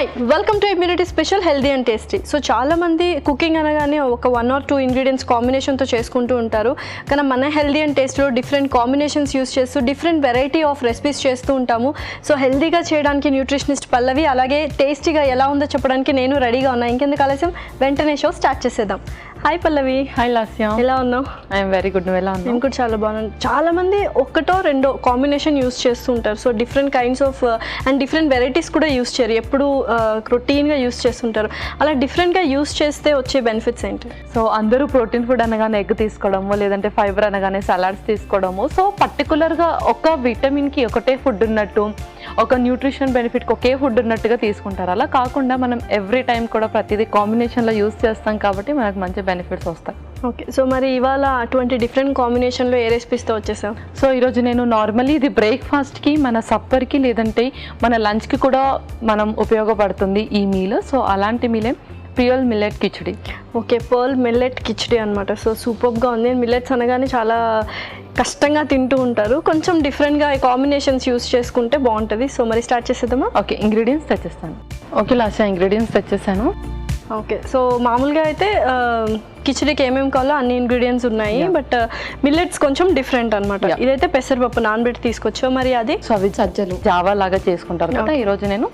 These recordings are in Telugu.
Hi welcome to immunity special healthy and tasty. So చాలామంది కుకింగ్ అనగానే ఒక 1 or 2 ఇంగ్రీడియంట్స్ కాంబినేషన్తో చేసుకుంటూ ఉంటారు. కానీ మన హెల్దీ అండ్ టేస్టీలో డిఫరెంట్ కాంబినేషన్స్ యూస్ చేస్తూ డిఫరెంట్ వెరైటీ ఆఫ్ రెసిపీస్ చేస్తూ ఉంటాము. సో హెల్దీగా చేయడానికి న్యూట్రిషనిస్ట్ పల్లవి, అలాగే టేస్టీగా ఎలా ఉందో చెప్పడానికి నేను రెడీగా ఉన్నా. ఇంకెందుకు ఆలస్యం, వెంటనే షో స్టార్ట్ చేసేద్దాం. హాయ్ పల్లవి. హాయ్ లాస్య, ఎలా ఉన్నావు? I'm very good. నువ్వు ఎలా ఉన్నావు? నేను కూడా చాలా బాగున్నాను. చాలామంది ఒకటో రెండో కాంబినేషన్ యూస్ చేస్తూ ఉంటారు. So different kinds of and different varieties కూడా యూస్ చేయరు, ఎప్పుడు రొటీన్గా యూస్ చేస్తుంటారు. అలా డిఫరెంట్గా యూస్ చేస్తే వచ్చే బెనిఫిట్స్ ఏంటి? సో అందరూ ప్రోటీన్ ఫుడ్ అనగానే ఎగ్ తీసుకోవడము, లేదంటే ఫైబర్ అనగానే సలాడ్స్ తీసుకోవడము. సో పర్టికులర్గా ఒక విటమిన్కి ఒకటే ఫుడ్ ఉన్నట్టు, ఒక న్యూట్రిషన్ బెనిఫిట్కి ఒకే ఫుడ్ ఉన్నట్టుగా తీసుకుంటారు. అలా కాకుండా మనం ఎవ్రీ టైం కూడా ప్రతిదీ కాంబినేషన్లో యూస్ చేస్తాం కాబట్టి మనకు మంచి బెనిఫిట్స్ వస్తాయి. ఓకే, సో మరి ఇవాళ అటువంటి డిఫరెంట్ కాంబినేషన్లో ఏ రెసిపీస్తో వచ్చేసావు? సో ఈరోజు నేను నార్మల్లీ ఇది బ్రేక్ఫాస్ట్కి, మన సప్పర్కి, లేదంటే మన లంచ్కి కూడా మనం ఉపయోగపడుతుంది ఈ మీల్. సో అలాంటి మీలే pure millet khichdi. Okay, pearl millet khichdi అనమాట. సో సూపర్గా ఉంది. మిల్లెట్స్ అనగానే చాలా కష్టంగా తింటూ ఉంటారు, కొంచెం డిఫరెంట్గా ఈ కాంబినేషన్స్ యూస్ చేసుకుంటే బాగుంటుంది. సో మరి స్టార్ట్ చేసేద్దామా? ఓకే, ఇంగ్రీడియంట్స్ తెచ్చేస్తాను. ఓకే లాస్య, ఇంగ్రీడియంట్స్ తెచ్చేసాను. ఓకే, సో మామూలుగా అయితే కిచడీకి ఏమేమి కావాలో అన్ని ఇంగ్రీడియంట్స్ ఉన్నాయి, బట్ మిల్లెట్స్ కొంచెం డిఫరెంట్ అనమాట. ఇదైతే పెసరపప్పు నానబెట్టి తీసుకొచ్చావు, మరి అది? సో అవి సజ్జలు జావా లాగా చేసుకుంటారు కదా, ఈరోజు నేను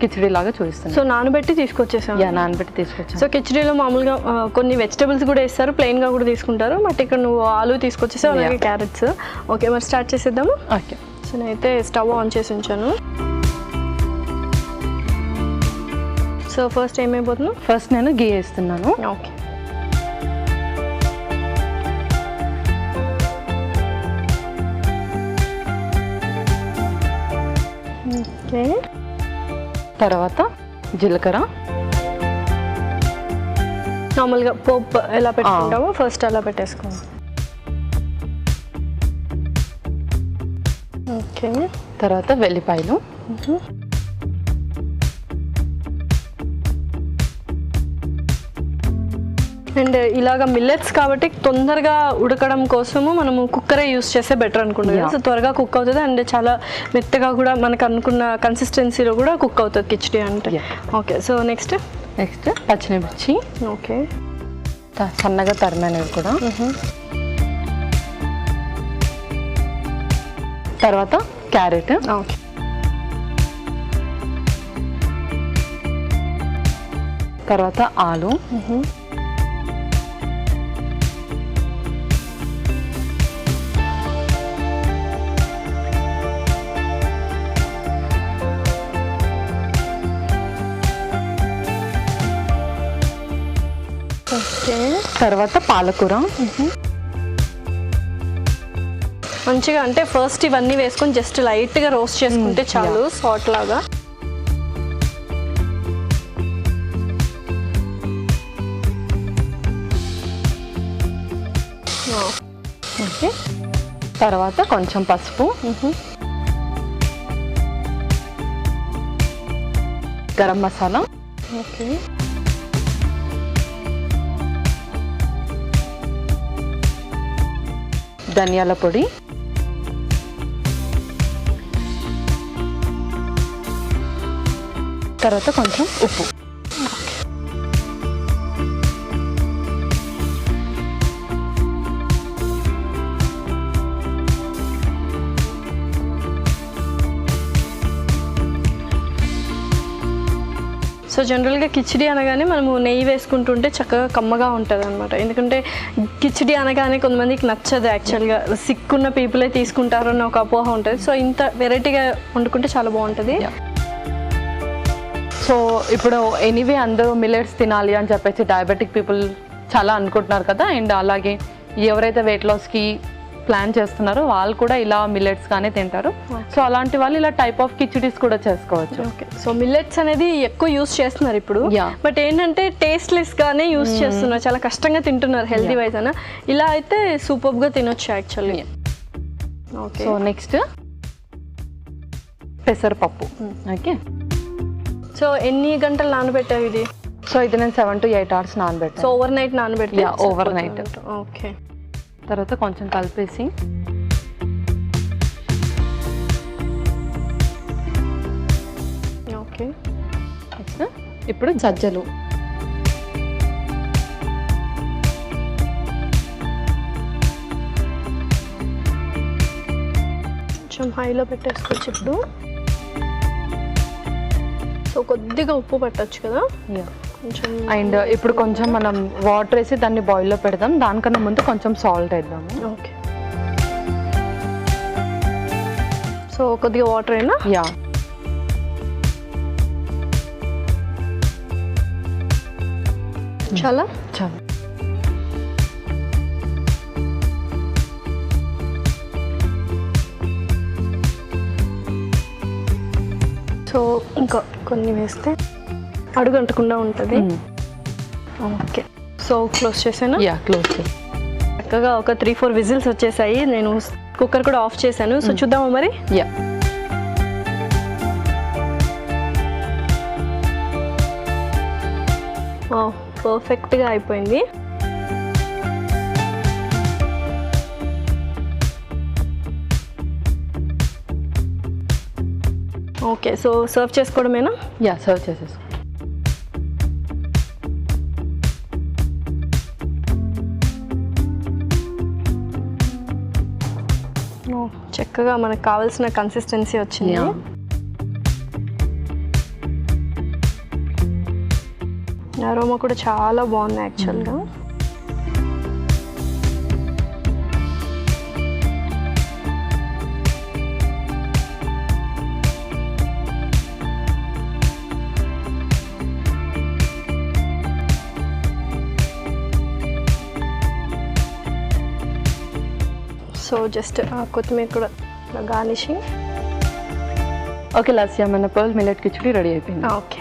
కిచడీ లాగా చూపిస్తాను. సో నానబెట్టి తీసుకొచ్చేసాను. నానబెట్టి తీసుకొచ్చాను. సో కిచడీలో మామూలుగా కొన్ని వెజిటబుల్స్ కూడా వేస్తారు, ప్లెయిన్గా కూడా తీసుకుంటారు, బట్ ఇక్కడ నువ్వు ఆలు తీసుకొచ్చేసావు, అలాగే క్యారెట్స్. ఓకే, మరి స్టార్ట్ చేసేద్దాము. ఓకే, సో నేనైతే స్టవ్ ఆన్ చేసి ఉంచాను. సో ఫస్ట్ ఏమైపోతున్నావు? ఫస్ట్ నేను గీ వేస్తున్నాను. Okay, okay. తర్వాత జీలకర్ర. నార్మల్గా పోప్ ఎలా పెట్టుకుంటామో ఫస్ట్ అలా పెట్టేసుకోండి. ఓకే, తర్వాత వెల్లిపాయలు. అండ్ ఇలాగ మిల్లెట్స్ కాబట్టి తొందరగా ఉడకడం కోసము మనము కుక్కరే యూస్ చేస్తే బెటర్ అనుకుంటుంది. సో త్వరగా కుక్ అవుతుంది అండ్ చాలా మెత్తగా కూడా మనకు అనుకున్న కన్సిస్టెన్సీలో కూడా కుక్ అవుతుంది కిచడీ అంటే. ఓకే, సో నెక్స్ట్ పచ్చిమిర్చి. ఓకే, సన్నగా తరిగినవి కూడా. తర్వాత క్యారెట్. ఓకే, తర్వాత ఆలు. ఓకే, తర్వాత పాలకూర. మంచిగా అంటే ఫస్ట్ ఇవన్నీ వేసుకొని జస్ట్ లైట్గా రోస్ట్ చేసుకుంటే చాలు, సాల్ట్ లాగా. ఓకే, తర్వాత కొంచెం పసుపు, గరం మసాలా. ఓకే, ధనియాల పొడి, తర్వాత కొంచెం ఉప్పు. సో జనరల్గా కిచడీ అనగానే మనము నెయ్యి వేసుకుంటుంటే చక్కగా కమ్మగా ఉంటుంది అనమాట. ఎందుకంటే కిచడీ అనగానే కొంతమందికి నచ్చదు, యాక్చువల్గా సిక్కున్న పీపులే తీసుకుంటారు అన్న ఒక అపోహ ఉంటుంది. సో ఇంత వెరైటీగా వండుకుంటే చాలా బాగుంటుంది. సో ఇప్పుడు ఎనీవే అందరూ మిల్లెట్స్ తినాలి అని చెప్పేసి డయాబెటిక్ పీపుల్ చాలా అనుకుంటున్నారు కదా, అండ్ అలాగే ఎవరైతే వెయిట్ లాస్కి ప్లాన్ చేస్తున్నారో వాళ్ళు కూడా ఇలా మిల్లెట్స్ గానే తింటారు. సో అలాంటి వాళ్ళు ఇలా టైప్ ఆఫ్ కిచడీస్ కూడా చేసుకోవచ్చు. ఓకే, సో మిల్లెట్స్ అనేది ఎక్కువ యూస్ చేస్తున్నారు ఇప్పుడు, బట్ ఏంటంటే టేస్ట్లెస్ గానే యూస్ చేస్తున్నారు, చాలా కష్టంగా తింటున్నారు హెల్తీ వైజ్ అన్న. ఇలా అయితే సూపర్గా తినొచ్చు యాక్చువల్లీ. ఓకే, సో నెక్స్ట్ పెసరపప్పు. ఓకే, సో ఎన్ని గంటలు నానబెట్టావు ఇది? సో ఇది నేను 7 to 8 hours నానబెట్టాను. సో ఓవర్ నైట్ నానబెట్టి? Overnight. ఓకే, తర్వాత కొంచెం కలిపేసి ఓకే ఇప్పుడు సజ్జలు, కొంచెం హైలో పెట్టేసుకోవచ్చు ఇప్పుడు. సో కొద్దిగా ఉప్పు పట్టచ్చు కదా కొంచెం. అండ్ ఇప్పుడు కొంచెం మనం వాటర్ వేసి దాన్ని బాయిల్లో పెడదాం. దానికన్నా ముందు కొంచెం సాల్ట్ వేద్దాము. ఓకే, సో కొద్దిగా వాటర్ అయినా. యా, చాలా చాలా. సో ఇంకా కొన్ని వేస్తే అడుగు అంటకుండా ఉంటుంది. ఓకే, సో క్లోజ్ చేసాను. యా, క్లోజ్ చేసి చక్కగా ఒక 3-4 విజిల్స్ వచ్చేసాయి. నేను కుక్కర్ కూడా ఆఫ్ చేశాను. సో చూద్దామా మరి. యా, పర్ఫెక్ట్గా అయిపోయింది. ఓకే, సో సర్వ్ చేసుకోవడమేనా? యా, సర్వ్ చేసేసుకో. చక్కగా మనకు కావాల్సిన కన్సిస్టెన్సీ వచ్చింది. అరోమా కూడా చాలా బాగుంది యాక్చువల్గా. సో జస్ట్ కొత్తిమీర కూడా గార్నిషింగ్. ఓకే లాస్యా, మన పర్ల్ మిల్లెట్ కిచడీ రెడీ అయిపోయింది. ఓకే,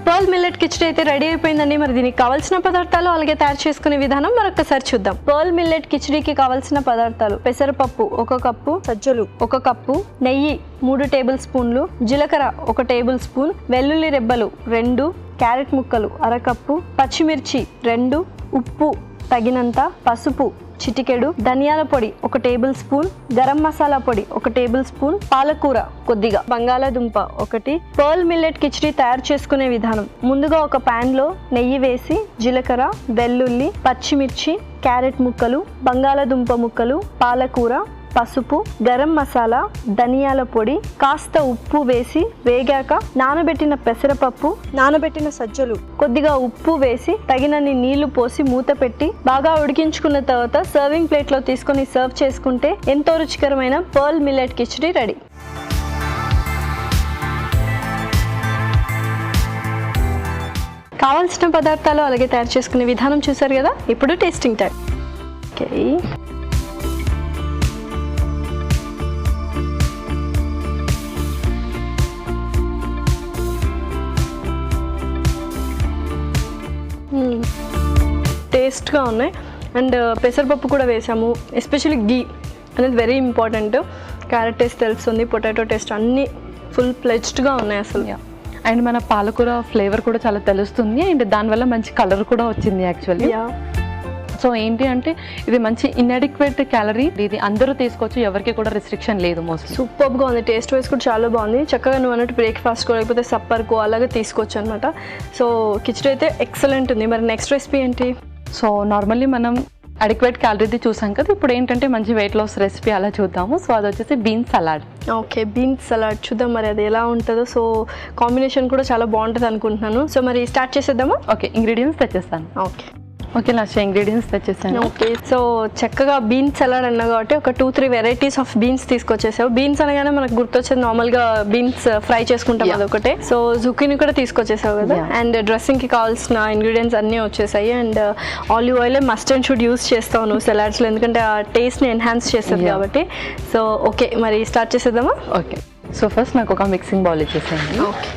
పర్ల్ మిల్లెట్ కిచడీ అయితే రెడీ అయిపోయిందండి. మరి దీనికి కావాల్సిన పదార్థాలు అలాగే తయారు చేసుకునే విధానం మరొకసారి చూద్దాం. పర్ల్ మిల్లెట్ కిచడీకి కావాల్సిన పదార్థాలు: పెసరపప్పు 1 కప్పు, సజ్జలు 1 కప్పు, నెయ్యి 3 టేబుల్ స్పూన్లు, జీలకర్ర 1 టేబుల్ స్పూన్, వెల్లుల్లి రెబ్బలు 2, క్యారెట్ ముక్కలు 1/2 కప్పు, పచ్చిమిర్చి 2, ఉప్పు తగినంత, పసుపు చిటికెడు, ధనియాల పొడి 1 టేబుల్ స్పూన్, గరం మసాలా పొడి 1 టేబుల్ స్పూన్, పాలకూర కొద్దిగా, బంగాళాదుంప 1. పర్ల్ మిల్లెట్ కిచడీ తయారు చేసుకునే విధానం: ముందుగా ఒక పాన్ లో నెయ్యి వేసి జీలకర్ర, వెల్లుల్లి, పచ్చిమిర్చి, క్యారెట్ ముక్కలు, బంగాళాదుంప ముక్కలు, పాలకూర, పసుపు, గరం మసాలా, ధనియాల పొడి, కాస్త ఉప్పు వేసి వేగాక నానబెట్టిన పెసరపప్పు, నానబెట్టిన సజ్జలు, కొద్దిగా ఉప్పు వేసి తగినన్ని నీళ్లు పోసి మూత పెట్టి బాగా ఉడికించుకున్న తర్వాత సర్వింగ్ ప్లేట్ లో తీసుకొని సర్వ్ చేసుకుంటే ఎంతో రుచికరమైన పర్ల్ మిల్లెట్ కిచడీ రెడీ. కావాల్సిన పదార్థాలు అలాగే తయారు చేసుకునే విధానం చూసారు కదా. ఇప్పుడు టేస్టింగ్ టైం. ఓకే, టేస్ట్గా ఉన్నాయి. అండ్ పెసరపప్పు కూడా వేసాము. ఎస్పెషల్లీ గీ అనేది వెరీ ఇంపార్టెంట్. క్యారెట్ టేస్ట్ తెలుస్తుంది, పొటాటో టేస్ట్, అన్నీ ఫుల్ ప్లెజ్డ్గా ఉన్నాయి అసలు. అండ్ మన పాలకూర ఫ్లేవర్ కూడా చాలా తెలుస్తుంది. అండ్ దానివల్ల మంచి కలర్ కూడా వచ్చింది యాక్చువల్లీ. సో ఏంటి అంటే ఇది మంచి ఇన్అడిక్వేట్ క్యాలరీ. ఇది అందరూ తీసుకోవచ్చు, ఎవరికి కూడా రెస్ట్రిక్షన్ లేదు. మోస్ట్లీ సూపర్గా ఉంది. టేస్ట్ వైజ్ కూడా చాలా బాగుంది. చక్కగా నువ్వు అన్నట్టు బ్రేక్ఫాస్ట్కో లేకపోతే సప్పర్కో అలాగే తీసుకోవచ్చు అనమాట. సో కిచడీ అయితే ఎక్సలెంట్ ఉంది. మరి నెక్స్ట్ రెసిపీ ఏంటి? సో నార్మల్లీ మనం అడిక్వేట్ క్యాలరీది చూసాం కదా, ఇప్పుడు ఏంటంటే మంచి వెయిట్ లాస్ రెసిపీ అలా చూద్దాము. సో అది వచ్చేసి beans salad. Okay, beans salad చూద్దాం మరి అది ఎలా ఉంటుందో. సో కాంబినేషన్ కూడా చాలా బాగుంటుంది అనుకుంటున్నాను. సో మరి స్టార్ట్ చేసేద్దామా? ఓకే, ఇంగ్రీడియంట్స్ తెచ్చేస్తాను. ఓకే ఓకే లాస్ట్ ఇంగ్రీడియంట్స్ తెచ్చేసాను. ఓకే, సో చక్కగా బీన్స్ సలాడ్ అన్నా కాబట్టి ఒక 2-3 వెరైటీస్ ఆఫ్ బీన్స్ తీసుకొచ్చేసావు. బీన్స్ అనగానే మనకు గుర్తొచ్చేది నార్మల్గా బీన్స్ ఫ్రై చేసుకుంటాం అదొకటే. సో జుకీని కూడా తీసుకొచ్చేసావు కదా. అండ్ డ్రెస్సింగ్కి కావాల్సిన ఇంగ్రీడియంట్స్ అన్నీ వచ్చేసాయి. And olive oil must and should use చేస్తావు నువ్వు సలాడ్స్లో, ఎందుకంటే ఆ టేస్ట్ని ఎన్హాన్స్ చేస్తుంది కాబట్టి. సో ఓకే, మరి స్టార్ట్ చేసేద్దామా? ఓకే, సో ఫస్ట్ నాకు ఒక మిక్సింగ్ బౌల్ ఇచ్చేసాను. Okay,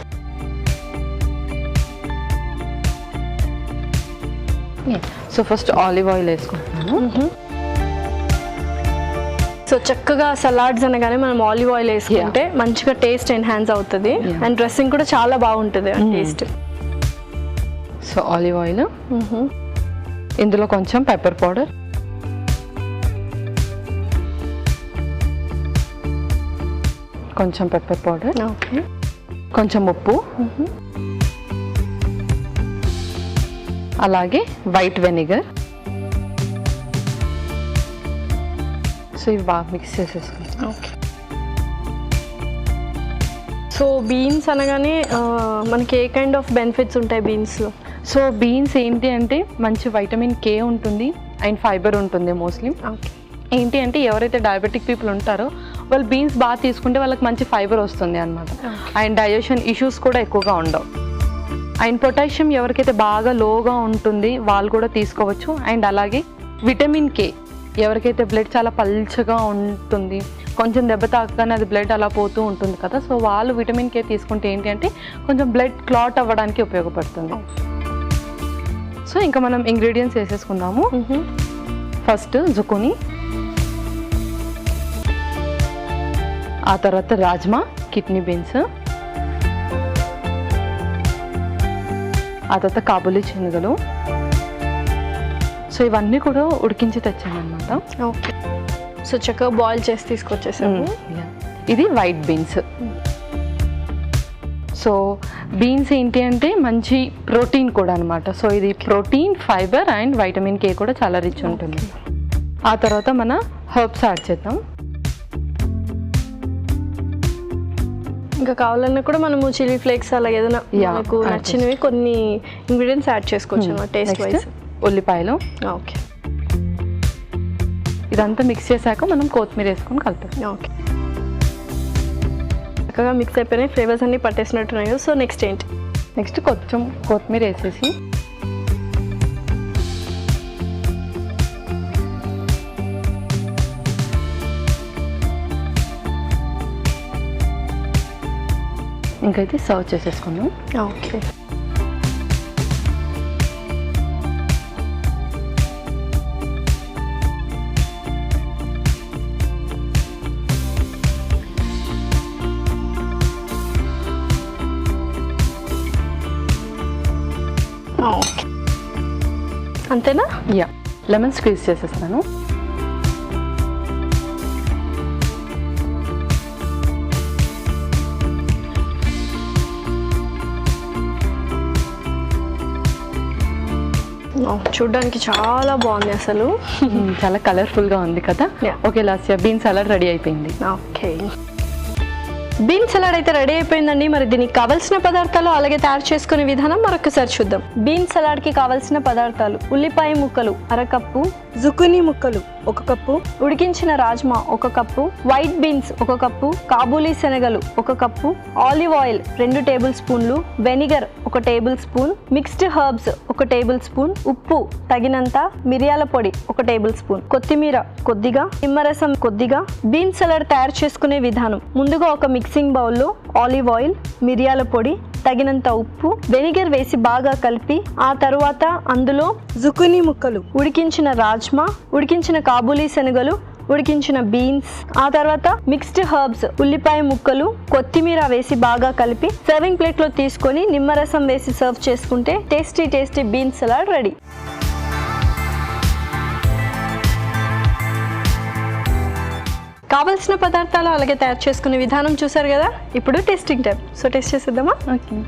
so first olive oil వేసుకుంటున్నాను. సో చక్కగా సలాడ్స్ అనగానే మనం ఆలివ్ ఆయిల్ వేసుకుంటే మంచిగా టేస్ట్ ఎన్హాన్స్ అవుతుంది. అండ్ డ్రెస్సింగ్ కూడా చాలా బాగుంటుంది టేస్ట్. సో ఆలివ్ ఆయిల్, ఇందులో కొంచెం పెప్పర్ పౌడర్, కొంచెం పెప్పర్ పౌడర్, ఓకే, కొంచెం ఉప్పు, అలాగే వైట్ వెనిగర్. సో ఇవి బాగా మిక్స్ చేసేసుకుంటాం. ఓకే. సో బీన్స్ అనగానే మనకి ఏ కైండ్ ఆఫ్ బెనిఫిట్స్ ఉంటాయి బీన్స్లో? సో బీన్స్ ఏంటి అంటే మంచి వైటమిన్ కే ఉంటుంది అండ్ ఫైబర్ ఉంటుంది మోస్ట్లీ. ఓకే. ఏంటి అంటే ఎవరైతే డయాబెటిక్ పీపుల్ ఉంటారో వాళ్ళు బీన్స్ బాగా తీసుకుంటే వాళ్ళకి మంచి ఫైబర్ వస్తుంది అనమాట. అండ్ డైజెషన్ ఇష్యూస్ కూడా ఎక్కువగా ఉండవు. అండ్ పొటాషియం ఎవరికైతే బాగా లోగా ఉంటుంది వాళ్ళు కూడా తీసుకోవచ్చు. అండ్ అలాగే విటమిన్ కే ఎవరికైతే బ్లడ్ చాలా పల్చగా ఉంటుంది, కొంచెం దెబ్బ తాకగానే అది బ్లడ్ అలా పోతూ ఉంటుంది కదా, సో వాళ్ళు విటమిన్ కే తీసుకుంటే ఏంటి అంటే కొంచెం బ్లడ్ క్లాట్ అవ్వడానికి ఉపయోగపడుతుంది. సో ఇంకా మనం ఇంగ్రీడియంట్స్ వేసేసుకుందాము. ఫస్ట్ జుకుని, ఆ తర్వాత రాజ్మా, కిడ్నీ బీన్స్, ఆ తర్వాత కాబూలీ శనగలు. సో ఇవన్నీ కూడా ఉడికించి తెచ్చామన్నమాట. ఓకే. సో చక్కగా బాయిల్ చేసి తీసుకొచ్చేసాము. ఇది వైట్ బీన్స్. సో బీన్స్ ఏంటి అంటే మంచి ప్రోటీన్ కూడా అనమాట. సో ఇది protein, fibre and vitamin K కూడా చాలా రిచ్ ఉంటుంది. ఆ తర్వాత మన హర్బ్స్ యాడ్ చేద్దాం. ఇంకా కావాలన్నా కూడా మనము చిల్లీ ఫ్లేక్స్ అలా ఏదైనా మనకు నచ్చినవి కొన్ని ఇంగ్రీడియంట్స్ యాడ్ చేసుకోవచ్చు అన్నమాట టేస్ట్ వైజ్. ఉల్లిపాయలు. ఓకే. ఇదంతా మిక్స్ చేశాక మనం కొత్తిమీర వేసుకొని కలుపుతాం. ఓకే. చక్కగా మిక్స్ అయిపోయినాయి, ఫ్లేవర్స్ అన్నీ పట్టేసినట్టున్నాయి. సో నెక్స్ట్ ఏంటి? నెక్స్ట్ కొంచెం కొత్తిమీర వేసేసి ఇంకైతే సర్వ్ చేసేసుకుందాం. ఓకే. అంతేనా? యా, లెమన్ స్క్వీజ్ చేసేస్తాను. చూడ్డానికి చాలా బాగుంది అసలు. చాలా కలర్ఫుల్గా ఉంది కదా. Okay Lasya, bean salad ready అయిపోయింది. ఓకే. బీన్ సలాడ్ అయితే రెడీ అయిపోయిందండి. మరి దీనికి కావాల్సిన పదార్థాలు అలాగే తయారు చేసుకునే విధానం మరొకసారి చూద్దాం. బీన్ సలాడ్కి కావాల్సిన పదార్థాలు: ఉల్లిపాయ ముక్కలు 1/2 కప్పు, జుకునీ ముక్కలు 1 కప్పు, ఉడికించిన rajma 1 cup, white beans 1 cup, Kabuli శనగలు 1 కప్పు, ఆలివ్ ఆయిల్ 2 టేబుల్ స్పూన్లు, vinegar 1 table spoon, mixed herbs 1 table spoon, ఉప్పు తగినంత, మిరియాల పొడి 1 టేబుల్ స్పూన్, కొత్తిమీర కొద్దిగా, నిమ్మరసం కొద్దిగా. బీన్ సలాడ్ తయారు చేసుకునే విధానం: ముందుగా ఒక మిక్సింగ్ బౌల్లో ఆలివ్ ఆయిల్, మిరియాల పొడి, తగినంత ఉప్పు, వెనిగర్ వేసి బాగా కలిపి ఆ తరువాత అందులో జుకునీ ముక్కలు, ఉడికించిన రాజ్మా, ఉడికించిన కాబూలీ శనగలు, ఉడికించిన బీన్స్, ఆ తర్వాత మిక్స్డ్ హర్బ్స్, ఉల్లిపాయ ముక్కలు, కొత్తిమీర వేసి బాగా కలిపి సర్వింగ్ ప్లేట్ లో తీసుకొని నిమ్మరసం వేసి సర్వ్ చేసుకుంటే tasty tasty bean salad ready. కావలసిన పదార్థాలు అలాగే తయారు చేసుకునే విధానం చూసారు కదా. ఇప్పుడు టేస్టింగ్ టైం. సో టేస్ట్ చేసేద్దామా? ఓకే.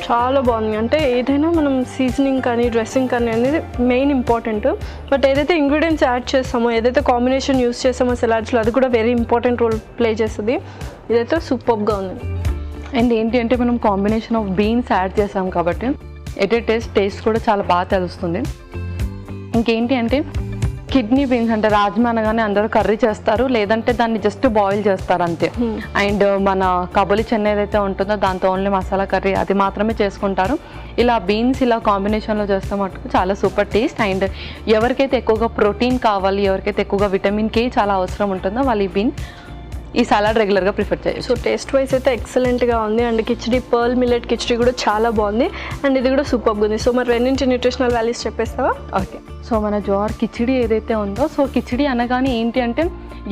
చాలా బాగుంది. అంటే ఏదైనా మనం సీజనింగ్ కానీ డ్రెస్సింగ్ కానీ అనేది మెయిన్ ఇంపార్టెంట్. బట్ ఏదైతే ఇంగ్రీడియంట్స్ యాడ్ చేస్తామో, ఏదైతే కాంబినేషన్ యూస్ చేస్తామో సలాడ్స్లో, అది కూడా వెరీ ఇంపార్టెంట్ రోల్ ప్లే చేస్తుంది. ఇదైతే సూపర్గా ఉంది. అండ్ ఏంటి అంటే మనం కాంబినేషన్ ఆఫ్ బీన్స్ యాడ్ చేసాం కాబట్టి ఎటే టేస్ట్ కూడా చాలా బాగా తెలుస్తుంది. ఇంకేంటి అంటే కిడ్నీ బీన్స్ అంటే రాజ్మా అనగానే అందరూ కర్రీ చేస్తారు, లేదంటే దాన్ని జస్ట్ బాయిల్ చేస్తారు అంతే. అండ్ మన కాబూలీ చెన్న ఏదైతే ఉంటుందో దాంతో ఓన్లీ మసాలా కర్రీ అది మాత్రమే చేసుకుంటారు. ఇలా బీన్స్ ఇలా కాంబినేషన్లో చేస్తే మటుకు చాలా సూపర్ టేస్ట్. అండ్ ఎవరికైతే ఎక్కువగా ప్రోటీన్ కావాలి, ఎవరికైతే ఎక్కువగా విటమిన్ కే చాలా అవసరం ఉంటుందో వాళ్ళు ఈ సలాడ్ రెగ్యులర్గా ప్రిఫర్ చేయొచ్చు. సో టేస్ట్ వైజ్ అయితే ఎక్సలెంట్గా ఉంది. And khichdi, pearl millet khichdi కూడా చాలా బాగుంది. అండ్ ఇది కూడా సూపర్గా ఉంది. సో మరి రెండింటి న్యూట్రిషనల్ వాల్యూస్ చెప్పేస్తావా? ఓకే. సో మన జోర్ కిచడీ ఏదైతే ఉందో, సో కిచడీ అనగానే ఏంటి అంటే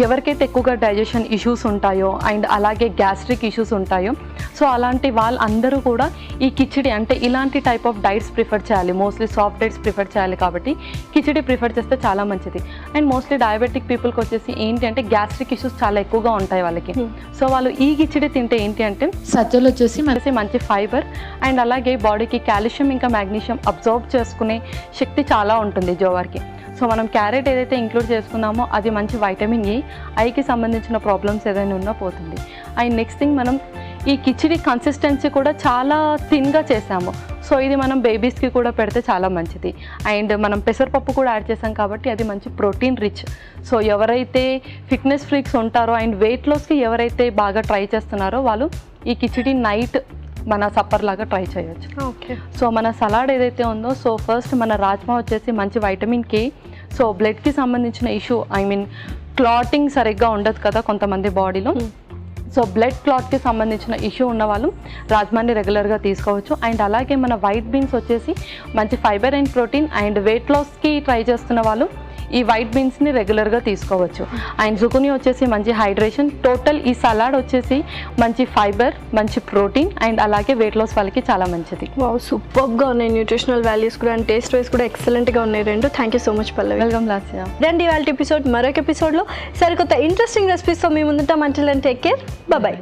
ఎవరికైతే ఎక్కువగా డైజెషన్ ఇష్యూస్ ఉంటాయో అండ్ అలాగే గ్యాస్ట్రిక్ ఇష్యూస్ ఉంటాయో సో అలాంటి వాళ్ళందరూ కూడా ఈ కిచిడి అంటే ఇలాంటి టైప్ ఆఫ్ డైట్స్ ప్రిఫర్ చేయాలి, మోస్ట్లీ సాఫ్ట్ డైట్స్ ప్రిఫర్ చేయాలి. కాబట్టి కిచిడి ప్రిఫర్ చేస్తే చాలా మంచిది. అండ్ మోస్ట్లీ డయాబెటిక్ పీపుల్కి వచ్చేసి ఏంటి అంటే గ్యాస్ట్రిక్ ఇష్యూస్ చాలా ఎక్కువగా ఉంటాయి వాళ్ళకి. సో వాళ్ళు ఈ కిచిడి తింటే ఏంటి అంటే సజ్జలు వచ్చేసి మంచి ఫైబర్ అండ్ అలాగే బాడీకి కాల్షియం ఇంకా మ్యాగ్నీషియం అబ్జర్వ్ చేసుకునే శక్తి చాలా ఉంటుంది జోవార్కి. సో మనం క్యారెట్ ఏదైతే ఇంక్లూడ్ చేసుకున్నామో అది మంచి వైటమిన్ ఏ, ఐకి సంబంధించిన ప్రాబ్లమ్స్ ఏదైనా ఉన్నా పోతుంది. అండ్ నెక్స్ట్ థింగ్, మనం ఈ కిచిడి కన్సిస్టెన్సీ కూడా చాలా థిన్గా చేసాము. సో ఇది మనం బేబీస్కి కూడా పెడితే చాలా మంచిది. అండ్ మనం పెసరపప్పు కూడా యాడ్ చేసాం కాబట్టి అది మంచి ప్రోటీన్ రిచ్. సో ఎవరైతే ఫిట్నెస్ ఫ్రీక్స్ ఉంటారో అండ్ వెయిట్ లాస్కి ఎవరైతే బాగా ట్రై చేస్తున్నారో వాళ్ళు ఈ కిచిడి నైట్ మన సప్పర్ లాగా ట్రై చేయొచ్చు. ఓకే. సో మన సలాడ్ ఏదైతే ఉందో, సో ఫస్ట్ మన రాజ్మా వచ్చేసి మంచి వైటమిన్ కే. సో బ్లడ్కి సంబంధించిన ఇష్యూ, క్లాటింగ్ సరిగ్గా ఉండదు కదా కొంతమంది బాడీలో. సో బ్లడ్ క్లాట్కి సంబంధించిన ఇష్యూ ఉన్న వాళ్ళు రాజ్మాని రెగ్యులర్గా తీసుకోవచ్చు. అండ్ అలాగే మన వైట్ బీన్స్ వచ్చేసి మంచి fibre and protein. And weight లాస్కి ట్రై చేస్తున్న వాళ్ళు ఈ వైట్ బీన్స్ని రెగ్యులర్గా తీసుకోవచ్చు. అండ్ జుకుని వచ్చేసి మంచి హైడ్రేషన్. టోటల్ ఈ సలాడ్ వచ్చేసి మంచి ఫైబర్, మంచి ప్రోటీన్ అండ్ అలాగే వెయిట్ లాస్ వాళ్ళకి చాలా మంచిది. వావ్, సూపర్గా ఉన్నాయి. న్యూట్రిషనల్ వాల్యూస్ కూడా అండ్ టేస్ట్ వైస్ కూడా ఎక్సలెంట్గా ఉన్నాయి రెండు. Thank you so much Pallavi. Welcome Lasya. రండి ఇవాళ ఎపిసోడ్ మరొక ఎపిసోడ్లో సరికొత్త ఇంట్రెస్టింగ్ రెసిపీస్తో మీ ముందుంటాం. Until then take care, bye.